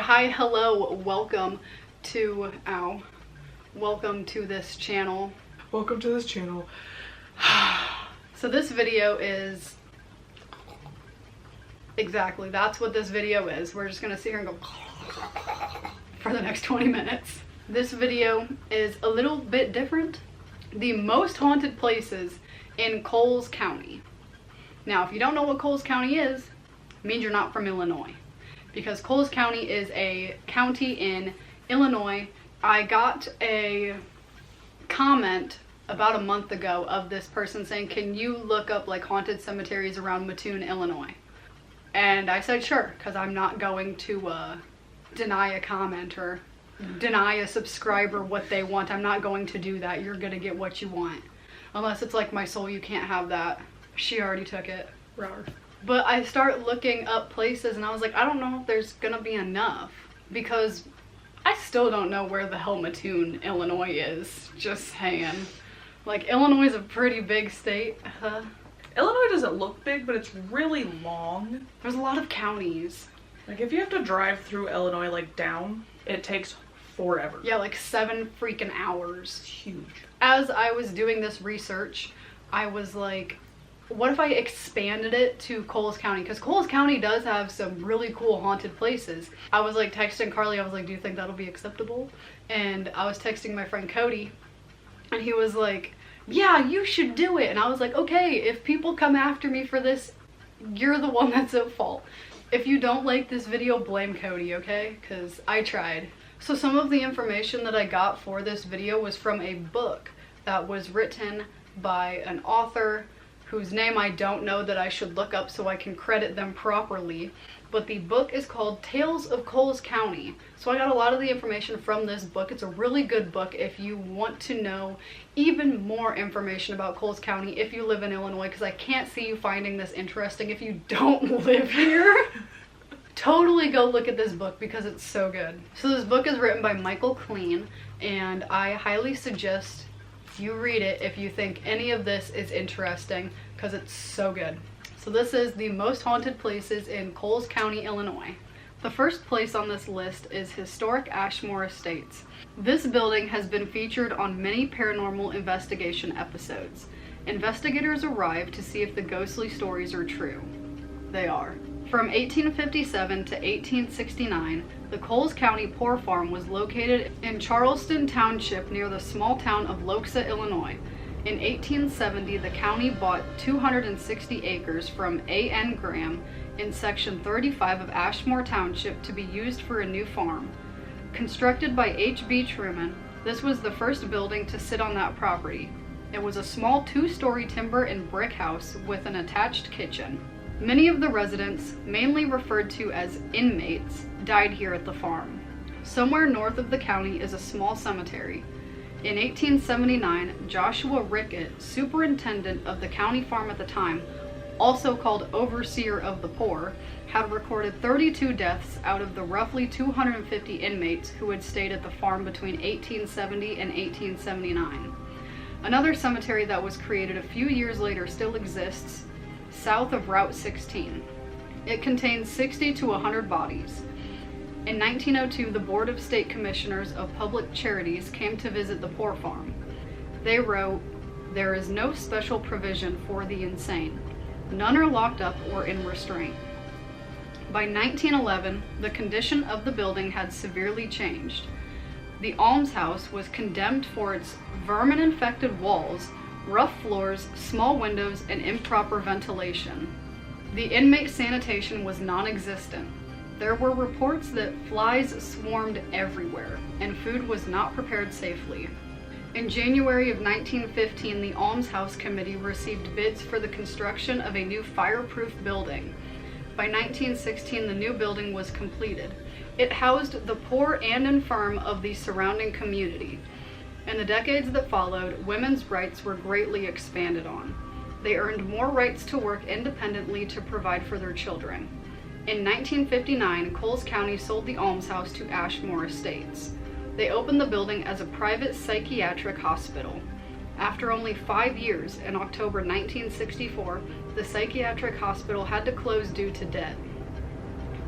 Hi, hello, welcome to this channel. Welcome to this channel. So this video is exactly, that's what this video is. We're just gonna sit here and go for the next 20 minutes. This video is a little bit different. The most haunted places in Coles County. Now, if you don't know what Coles County is, it means you're not from Illinois. Because Coles County is a county in Illinois. I got a comment about a month ago of this person saying, can you look up like haunted cemeteries around Mattoon, Illinois? And I said sure, because I'm not going to deny a comment or deny a subscriber what they want. I'm not going to do that. You're gonna get what you want. Unless it's like my soul, you can't have that. She already took it. Rawr. But I start looking up places and I was like, I don't know if there's gonna be enough, because I still don't know where the hell Mattoon, Illinois is. Just saying. Like, Illinois is a pretty big state. Illinois doesn't look big, but it's really long. There's a lot of counties. Like, if you have to drive through Illinois, like down, it takes forever. Yeah, like 7 freaking hours. It's huge. As I was doing this research, I was like, what if I expanded it to Coles County? Because Coles County does have some really cool haunted places. I was like texting Carly, I was like, do you think that'll be acceptable? And I was texting my friend Cody, and he was like, yeah, you should do it. And I was like, okay, if people come after me for this, you're the one that's at fault. If you don't like this video, blame Cody, okay? Because I tried. So some of the information that I got for this video was from a book that was written by an author whose name I don't know, that I should look up so I can credit them properly. But the book is called Tales of Coles County. So I got a lot of the information from this book. It's a really good book if you want to know even more information about Coles County if you live in Illinois, because I can't see you finding this interesting if you don't live here. Totally go look at this book because it's so good. So this book is written by Michael Clean, and I highly suggest you read it if you think any of this is interesting, because it's so good. So this is the most haunted places in Coles County, Illinois. The first place on this list is historic Ashmore Estates. This building has been featured on many paranormal investigation episodes. Investigators arrive to see if the ghostly stories are true. They are. From 1857 to 1869, the Coles County Poor Farm was located in Charleston Township near the small town of Loxa, Illinois. In 1870, the county bought 260 acres from A.N. Graham in Section 35 of Ashmore Township to be used for a new farm. Constructed by H.B. Truman, this was the first building to sit on that property. It was a small 2-story timber and brick house with an attached kitchen. Many of the residents, mainly referred to as inmates, died here at the farm. Somewhere north of the county is a small cemetery. In 1879, Joshua Rickett, superintendent of the county farm at the time, also called overseer of the poor, had recorded 32 deaths out of the roughly 250 inmates who had stayed at the farm between 1870 and 1879. Another cemetery that was created a few years later still exists, south of Route 16. It contains 60 to 100 bodies. In 1902, the Board of State Commissioners of Public Charities came to visit the poor farm. They wrote, "There is no special provision for the insane. None are locked up or in restraint." By 1911, the condition of the building had severely changed. The almshouse was condemned for its vermin-infected walls, rough floors, small windows, and improper ventilation. The inmate sanitation was non-existent. There were reports that flies swarmed everywhere, and food was not prepared safely. In January of 1915, the Almshouse Committee received bids for the construction of a new fireproof building. By 1916, the new building was completed. It housed the poor and infirm of the surrounding community. In the decades that followed, women's rights were greatly expanded on. They earned more rights to work independently to provide for their children. In 1959, Coles County sold the almshouse to Ashmore Estates. They opened the building as a private psychiatric hospital. After only 5 years, in October 1964, the psychiatric hospital had to close due to debt.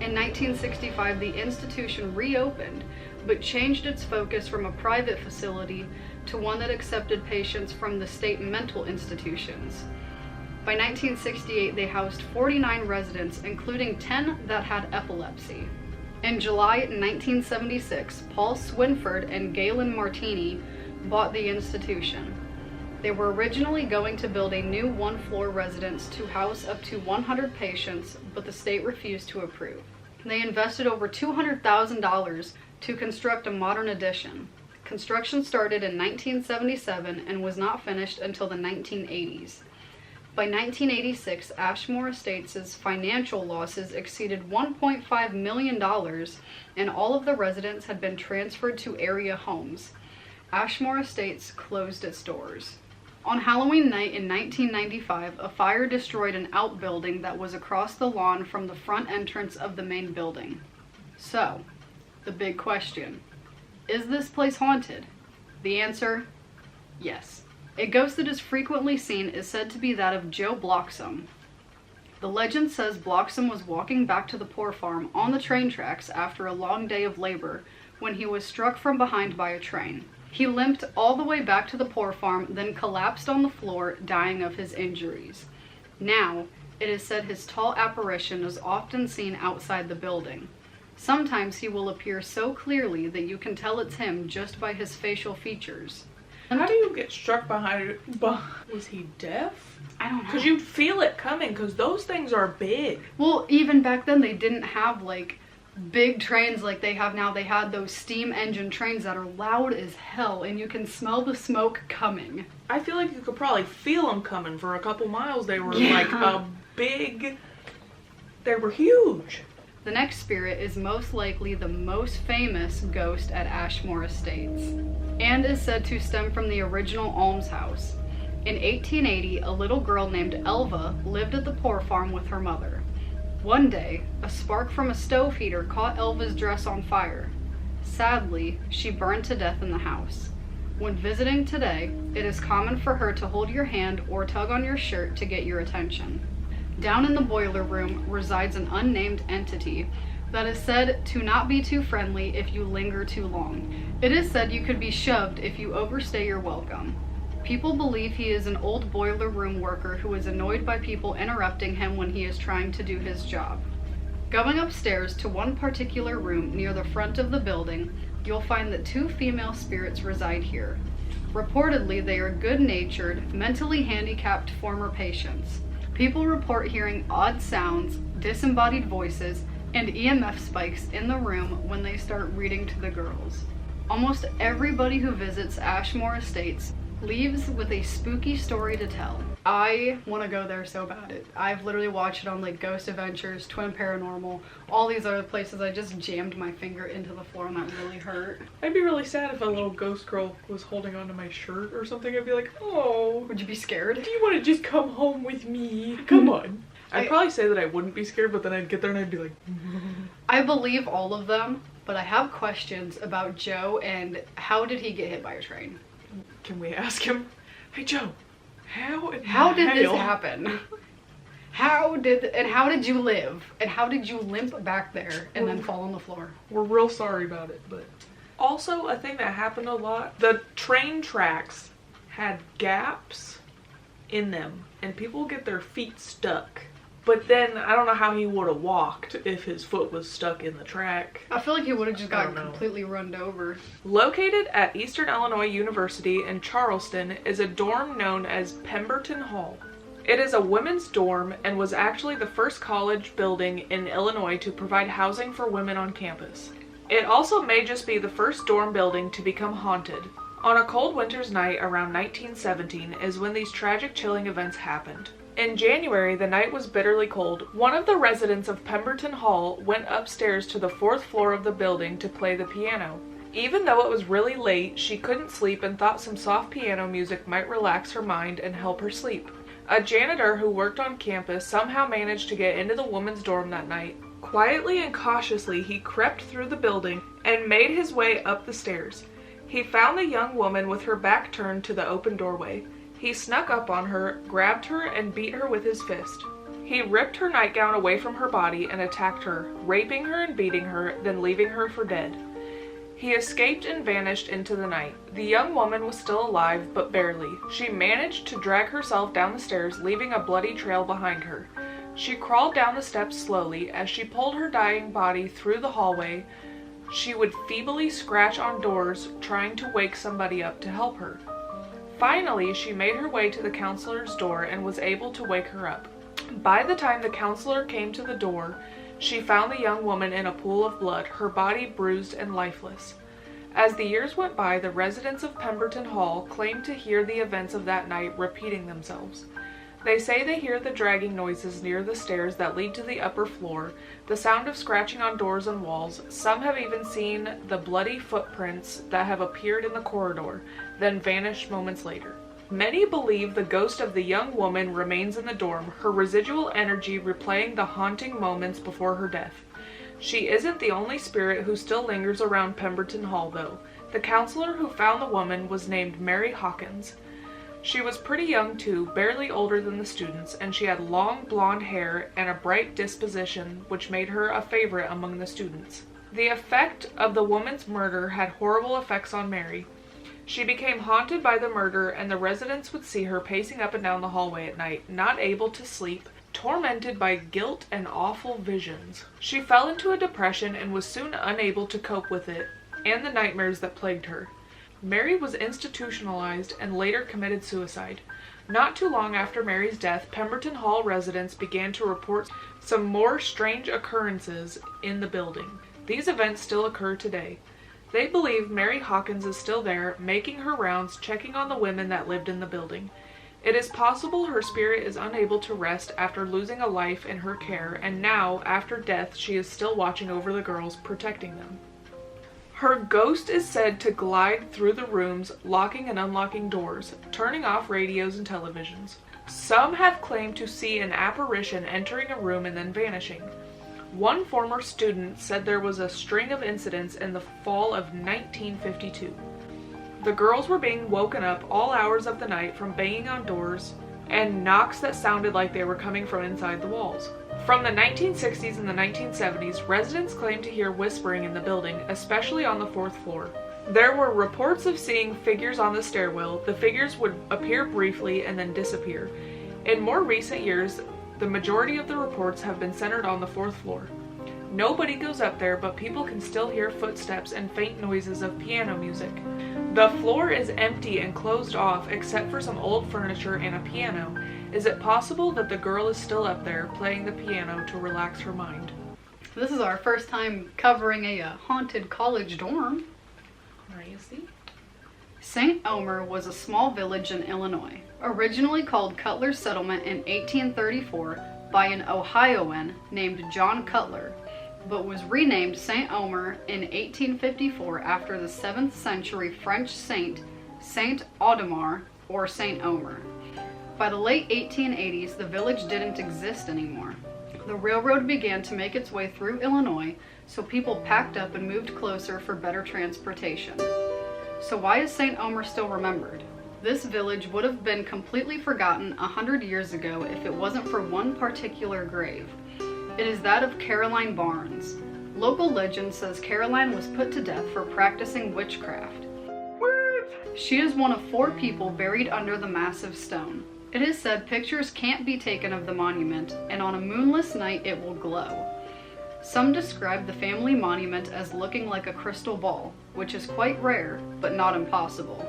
In 1965, the institution reopened, but changed its focus from a private facility to one that accepted patients from the state mental institutions. By 1968, they housed 49 residents, including 10 that had epilepsy. In July 1976, Paul Swinford and Galen Martini bought the institution. They were originally going to build a new one-floor residence to house up to 100 patients, but the state refused to approve. They invested over $200,000 to construct a modern addition. Construction started in 1977 and was not finished until the 1980s. By 1986, Ashmore Estates' financial losses exceeded $1.5 million, and all of the residents had been transferred to area homes. Ashmore Estates closed its doors. On Halloween night in 1995, a fire destroyed an outbuilding that was across the lawn from the front entrance of the main building. So, the big question, is this place haunted? The answer, yes. A ghost that is frequently seen is said to be that of Joe Bloxam. The legend says Bloxam was walking back to the Poor Farm on the train tracks after a long day of labor when he was struck from behind by a train. He limped all the way back to the Poor Farm, then collapsed on the floor, dying of his injuries. Now, it is said his tall apparition is often seen outside the building. Sometimes he will appear so clearly that you can tell it's him just by his facial features. How do you get struck behind it? Was he deaf? I don't know. Because you'd feel it coming, because those things are big. Well, even back then, they didn't have, like, big trains like they have now. They had those steam engine trains that are loud as hell, and you can smell the smoke coming. I feel like you could probably feel them coming for a couple miles. They were like a big... They were huge. The next spirit is most likely the most famous ghost at Ashmore Estates, and is said to stem from the original almshouse. In 1880, a little girl named Elva lived at the Poor Farm with her mother. One day, a spark from a stove heater caught Elva's dress on fire. Sadly, she burned to death in the house. When visiting today, it is common for her to hold your hand or tug on your shirt to get your attention. Down in the boiler room resides an unnamed entity that is said to not be too friendly if you linger too long. It is said you could be shoved if you overstay your welcome. People believe he is an old boiler room worker who is annoyed by people interrupting him when he is trying to do his job. Going upstairs to one particular room near the front of the building, you'll find that 2 female spirits reside here. Reportedly, they are good-natured, mentally handicapped former patients. People report hearing odd sounds, disembodied voices, and EMF spikes in the room when they start reading to the girls. Almost everybody who visits Ashmore Estates leaves with a spooky story to tell. I want to go there so bad. I've literally watched it on like Ghost Adventures, Twin Paranormal, all these other places. I just jammed my finger into the floor and that really hurt. I'd be really sad if a little ghost girl was holding onto my shirt or something. I'd be like, oh. Would you be scared? Do you want to just come home with me? Come on. I'd probably say that I wouldn't be scared, but then I'd get there and I'd be like... I believe all of them, but I have questions about Joe and how did he get hit by a train? Can we ask him? Hey Joe, how did this happen? How did you live? And how did you limp back there and then fall on the floor? We're real sorry about it, but... Also, a thing that happened a lot, the train tracks had gaps in them, and people get their feet stuck. But then, I don't know how he would have walked if his foot was stuck in the track. I feel like he would have just gotten completely run over. Located at Eastern Illinois University in Charleston is a dorm known as Pemberton Hall. It is a women's dorm and was actually the first college building in Illinois to provide housing for women on campus. It also may just be the first dorm building to become haunted. On a cold winter's night around 1917 is when these tragic chilling events happened. In January, the night was bitterly cold. One of the residents of Pemberton Hall went upstairs to the 4th floor of the building to play the piano. Even though it was really late, she couldn't sleep and thought some soft piano music might relax her mind and help her sleep. A janitor who worked on campus somehow managed to get into the woman's dorm that night. Quietly and cautiously, he crept through the building and made his way up the stairs. He found the young woman with her back turned to the open doorway. He snuck up on her, grabbed her, and beat her with his fist. He ripped her nightgown away from her body and attacked her, raping her and beating her, then leaving her for dead. He escaped and vanished into the night. The young woman was still alive, but barely. She managed to drag herself down the stairs, leaving a bloody trail behind her. She crawled down the steps slowly. As she pulled her dying body through the hallway, she would feebly scratch on doors, trying to wake somebody up to help her. Finally, she made her way to the counselor's door and was able to wake her up. By the time the counselor came to the door, she found the young woman in a pool of blood, her body bruised and lifeless. As the years went by, the residents of Pemberton Hall claimed to hear the events of that night repeating themselves. They say they hear the dragging noises near the stairs that lead to the upper floor, the sound of scratching on doors and walls. Some have even seen the bloody footprints that have appeared in the corridor, then vanished moments later. Many believe the ghost of the young woman remains in the dorm, her residual energy replaying the haunting moments before her death. She isn't the only spirit who still lingers around Pemberton Hall, though. The counselor who found the woman was named Mary Hawkins. She was pretty young too, barely older than the students, and she had long blonde hair and a bright disposition, which made her a favorite among the students. The effect of the woman's murder had horrible effects on Mary. She became haunted by the murder, and the residents would see her pacing up and down the hallway at night, not able to sleep, tormented by guilt and awful visions. She fell into a depression and was soon unable to cope with it and the nightmares that plagued her. Mary was institutionalized and later committed suicide. Not too long after Mary's death, Pemberton Hall residents began to report some more strange occurrences in the building. These events still occur today. They believe Mary Hawkins is still there, making her rounds, checking on the women that lived in the building. It is possible her spirit is unable to rest after losing a life in her care, and now, after death, she is still watching over the girls, protecting them. Her ghost is said to glide through the rooms, locking and unlocking doors, turning off radios and televisions. Some have claimed to see an apparition entering a room and then vanishing. One former student said there was a string of incidents in the fall of 1952. The girls were being woken up all hours of the night from banging on doors and knocks that sounded like they were coming from inside the walls. From the 1960s and the 1970s, residents claimed to hear whispering in the building, especially on the 4th floor. There were reports of seeing figures on the stairwell. The figures would appear briefly and then disappear. In more recent years, the majority of the reports have been centered on the 4th floor. Nobody goes up there, but people can still hear footsteps and faint noises of piano music. The floor is empty and closed off except for some old furniture and a piano. Is it possible that the girl is still up there playing the piano to relax her mind? This is our first time covering a haunted college dorm. Crazy. St. Omer was a small village in Illinois, originally called Cutler's Settlement in 1834 by an Ohioan named John Cutler, but was renamed St. Omer in 1854 after the 7th century French saint, Saint Audemars, or St. Omer. By the late 1880s, the village didn't exist anymore. The railroad began to make its way through Illinois, so people packed up and moved closer for better transportation. So why is St. Omer still remembered? This village would have been completely forgotten 100 years ago if it wasn't for one particular grave. It is that of Caroline Barnes. Local legend says Caroline was put to death for practicing witchcraft. She is one of 4 people buried under the massive stone. It is said pictures can't be taken of the monument, and on a moonless night it will glow. Some describe the family monument as looking like a crystal ball, which is quite rare, but not impossible.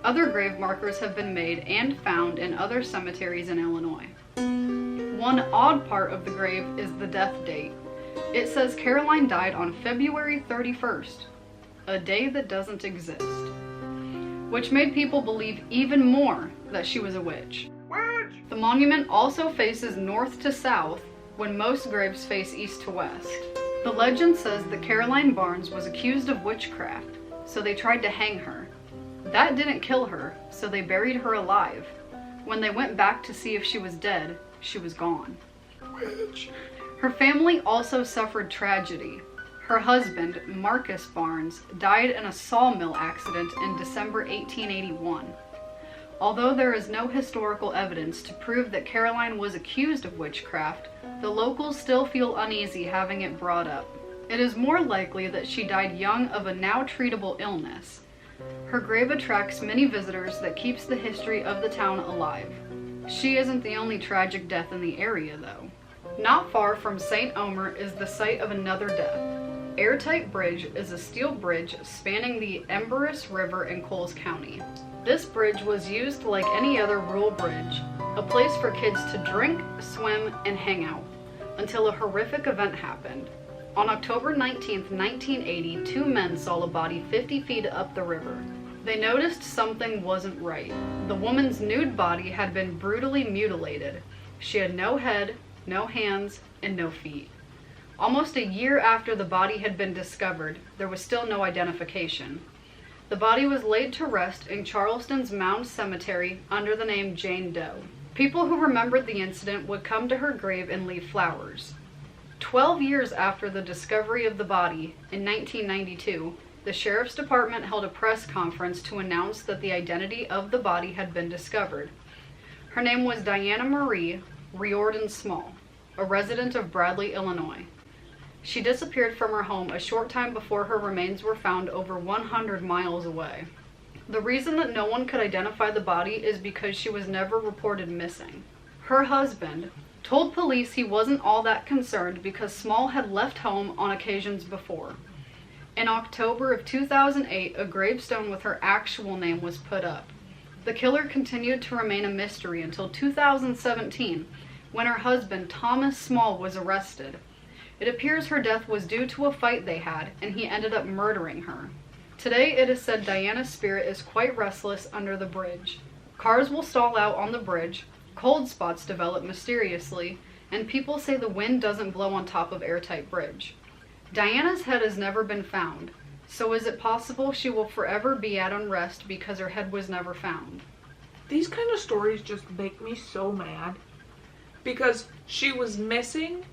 Other grave markers have been made and found in other cemeteries in Illinois. One odd part of the grave is the death date. It says Caroline died on February 31st, a day that doesn't exist, which made people believe even more that she was a witch. The monument also faces north to south, when most graves face east to west. The legend says that Caroline Barnes was accused of witchcraft, so they tried to hang her. That didn't kill her, so they buried her alive. When they went back to see if she was dead, she was gone. Witch. Her family also suffered tragedy. Her husband, Marcus Barnes, died in a sawmill accident in December 1881. Although there is no historical evidence to prove that Caroline was accused of witchcraft, the locals still feel uneasy having it brought up. It is more likely that she died young of a now treatable illness. Her grave attracts many visitors that keeps the history of the town alive. She isn't the only tragic death in the area, though. Not far from St. Omer is the site of another death. Airtight Bridge is a steel bridge spanning the Embers River in Coles County. This bridge was used like any other rural bridge, a place for kids to drink, swim, and hang out, until a horrific event happened. On October 19, 1980, two men saw a body 50 feet up the river. They noticed something wasn't right. The woman's nude body had been brutally mutilated. She had no head, no hands, and no feet. Almost a year after the body had been discovered, there was still no identification. The body was laid to rest in Charleston's Mound Cemetery under the name Jane Doe. People who remembered the incident would come to her grave and leave flowers. 12 years after the discovery of the body, in 1992, the Sheriff's Department held a press conference to announce that the identity of the body had been discovered. Her name was Diana Marie Riordan Small, a resident of Bradley, Illinois. She disappeared from her home a short time before her remains were found over 100 miles away. The reason that no one could identify the body is because she was never reported missing. Her husband told police he wasn't all that concerned because Small had left home on occasions before. In October of 2008, a gravestone with her actual name was put up. The killer continued to remain a mystery until 2017, when her husband, Thomas Small, was arrested. It appears her death was due to a fight they had, and he ended up murdering her. Today, it is said Diana's spirit is quite restless under the bridge. Cars will stall out on the bridge, cold spots develop mysteriously, and people say the wind doesn't blow on top of Airtight Bridge. Diana's head has never been found, so is it possible she will forever be at unrest because her head was never found? These kind of stories just make me so mad. Because she was missing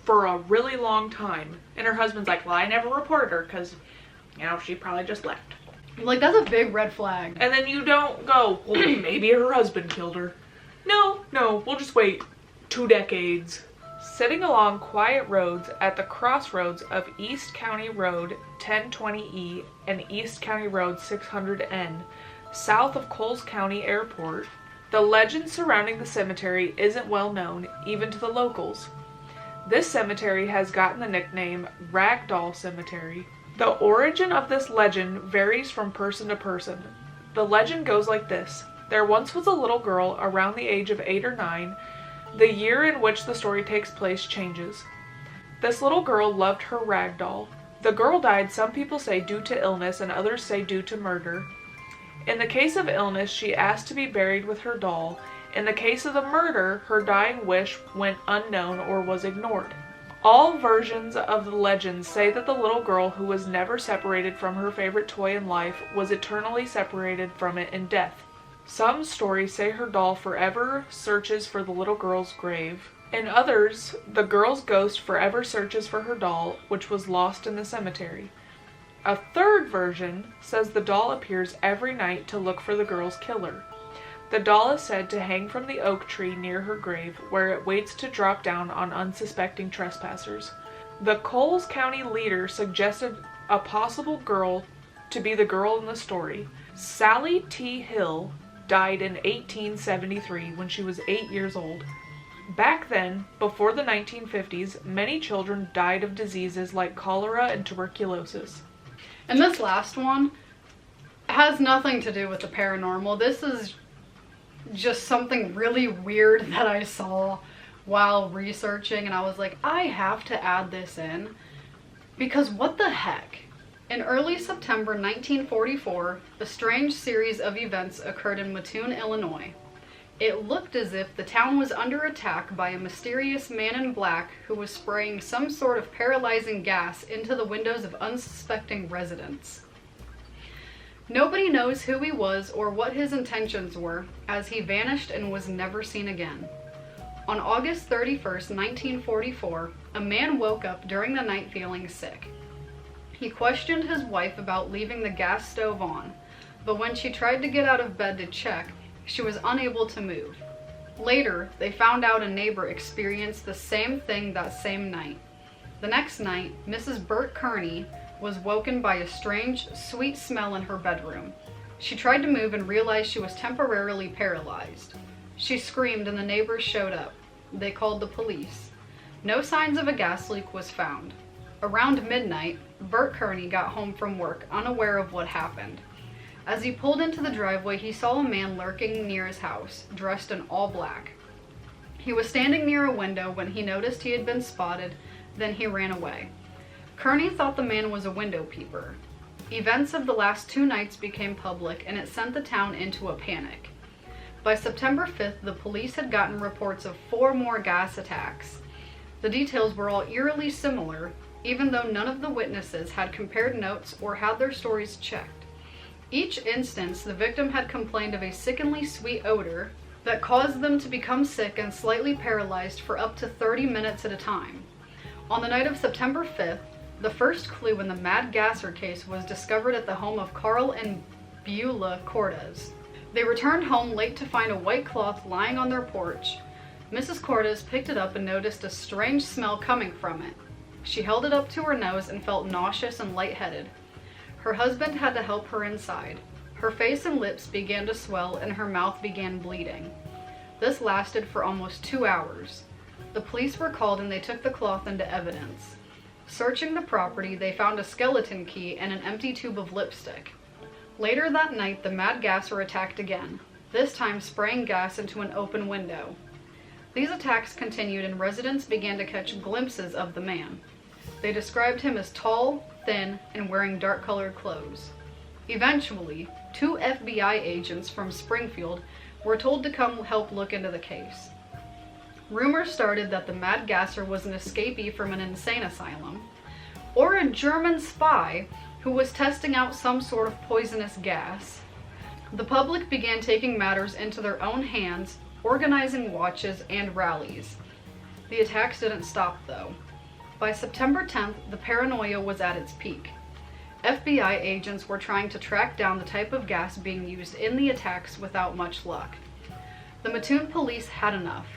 for a really long time. And her husband's like, well, I never reported her because, she probably just left. Like, that's a big red flag. And then you don't go, well, maybe her husband killed her. No, we'll just wait 2 decades. Sitting along quiet roads at the crossroads of East County Road 1020E and East County Road 600N, south of Coles County Airport, the legend surrounding the cemetery isn't well known, even to the locals. This cemetery has gotten the nickname Ragdoll Cemetery. The origin of this legend varies from person to person. The legend goes like this. There once was a little girl around the age of 8 or 9. The year in which the story takes place changes. This little girl loved her rag doll. The girl died, some people say due to illness and others say due to murder. In the case of illness, she asked to be buried with her doll. In the case of the murder, her dying wish went unknown or was ignored. All versions of the legend say that the little girl who was never separated from her favorite toy in life was eternally separated from it in death. Some stories say her doll forever searches for the little girl's grave. In others, the girl's ghost forever searches for her doll, which was lost in the cemetery. A third version says the doll appears every night to look for the girl's killer. The doll is said to hang from the oak tree near her grave, where it waits to drop down on unsuspecting trespassers. The Coles County leader suggested a possible girl to be the girl in the story. Sally T. Hill died in 1873 when she was 8 years old. Back then, before the 1950s, many children died of diseases like cholera and tuberculosis. And this last one has nothing to do with the paranormal. This is just something really weird that I saw while researching, and I was like, I have to add this in because what the heck? In early September 1944, a strange series of events occurred in Mattoon, Illinois. It looked as if the town was under attack by a mysterious man in black who was spraying some sort of paralyzing gas into the windows of unsuspecting residents. Nobody knows who he was or what his intentions were, as he vanished and was never seen again. On August 31st, 1944, a man woke up during the night feeling sick. He questioned his wife about leaving the gas stove on. but when she tried to get out of bed to check, she was unable to move. Later, they found out a neighbor experienced the same thing that same night. The next night, Mrs. Burt Kearney was woken by a strange, sweet smell in her bedroom. She tried to move and realized she was temporarily paralyzed. She screamed and the neighbors showed up. They called the police. No signs of a gas leak was found. Around midnight, Burt Kearney got home from work, unaware of what happened. As he pulled into the driveway, he saw a man lurking near his house, dressed in all black. He was standing near a window when he noticed he had been spotted, then he ran away. Kearney thought the man was a window peeper. Events of the last 2 nights became public, and it sent the town into a panic. By September 5th, the police had gotten reports of 4 more gas attacks. The details were all eerily similar, even though none of the witnesses had compared notes or had their stories checked. Each instance, the victim had complained of a sickeningly sweet odor that caused them to become sick and slightly paralyzed for up to 30 minutes at a time. On the night of September 5th, the first clue in the Mad Gasser case was discovered at the home of Carl and Beulah Cortez. They returned home late to find a white cloth lying on their porch. Mrs. Cortez picked it up and noticed a strange smell coming from it. She held it up to her nose and felt nauseous and lightheaded. Her husband had to help her inside. Her face and lips began to swell and her mouth began bleeding. This lasted for almost 2 hours. The police were called and they took the cloth into evidence. Searching the property, they found a skeleton key and an empty tube of lipstick. Later that night, the Mad Gasser attacked again, this time spraying gas into an open window. These attacks continued and residents began to catch glimpses of the man. They described him as tall, thin, and wearing dark-colored clothes. Eventually, 2 FBI agents from Springfield were told to come help look into the case. Rumors started that the Mad Gasser was an escapee from an insane asylum, or a German spy who was testing out some sort of poisonous gas. The public began taking matters into their own hands, organizing watches and rallies. The attacks didn't stop though. By September 10th, the paranoia was at its peak. FBI agents were trying to track down the type of gas being used in the attacks without much luck. The Mattoon police had enough.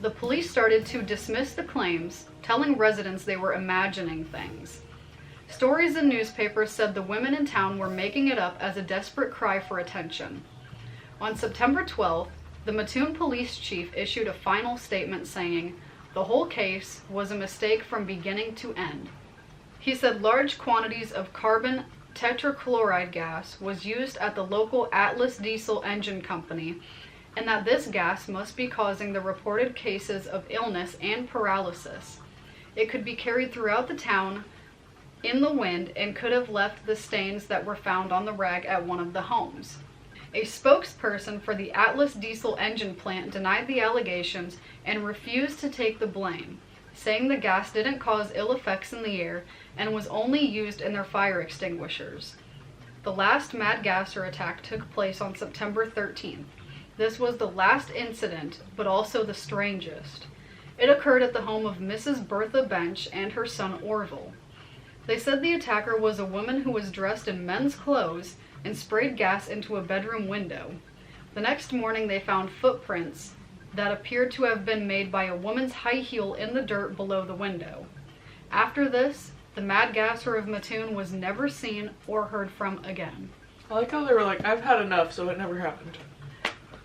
The police started to dismiss the claims, telling residents they were imagining things. Stories in newspapers said the women in town were making it up as a desperate cry for attention. On September 12th, the Mattoon police chief issued a final statement saying, "The whole case was a mistake from beginning to end." He said large quantities of carbon tetrachloride gas was used at the local Atlas Diesel Engine Company, and that this gas must be causing the reported cases of illness and paralysis. It could be carried throughout the town in the wind and could have left the stains that were found on the rag at one of the homes. A spokesperson for the Atlas Diesel engine plant denied the allegations and refused to take the blame, saying the gas didn't cause ill effects in the air and was only used in their fire extinguishers. The last Mad Gasser attack took place on September 13th. This was the last incident, but also the strangest. It occurred at the home of Mrs. Bertha Bench and her son Orville. They said the attacker was a woman who was dressed in men's clothes and sprayed gas into a bedroom window. The next morning they found footprints that appeared to have been made by a woman's high heel in the dirt below the window. After this, the Mad Gasser of Mattoon was never seen or heard from again. I like how they were like, I've had enough, so it never happened.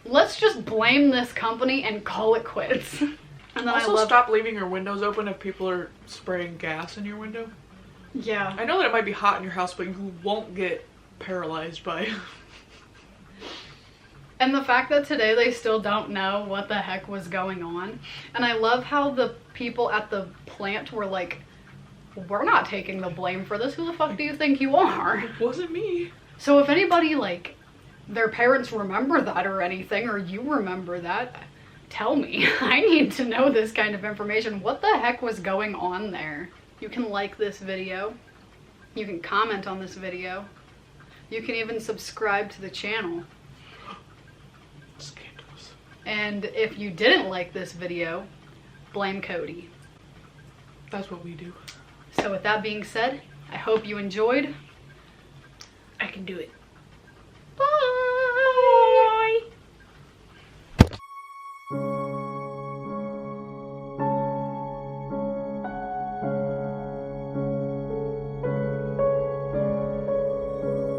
Let's just blame this company and call it quits. And then also, stop leaving your windows open if people are spraying gas in your window. Yeah. I know that it might be hot in your house, but you won't get paralyzed by it. And the fact that today they still don't know what the heck was going on. And I love how the people at the plant were like, we're not taking the blame for this. Who the fuck do you think you are? It wasn't me. So if anybody, like, their parents remember that or anything, or you remember that, tell me. I need to know this kind of information. What the heck was going on there? You can like this video. You can comment on this video. You can even subscribe to the channel. Scandalous. And if you didn't like this video, blame Cody. That's what we do. So with that being said, I hope you enjoyed. I can do it.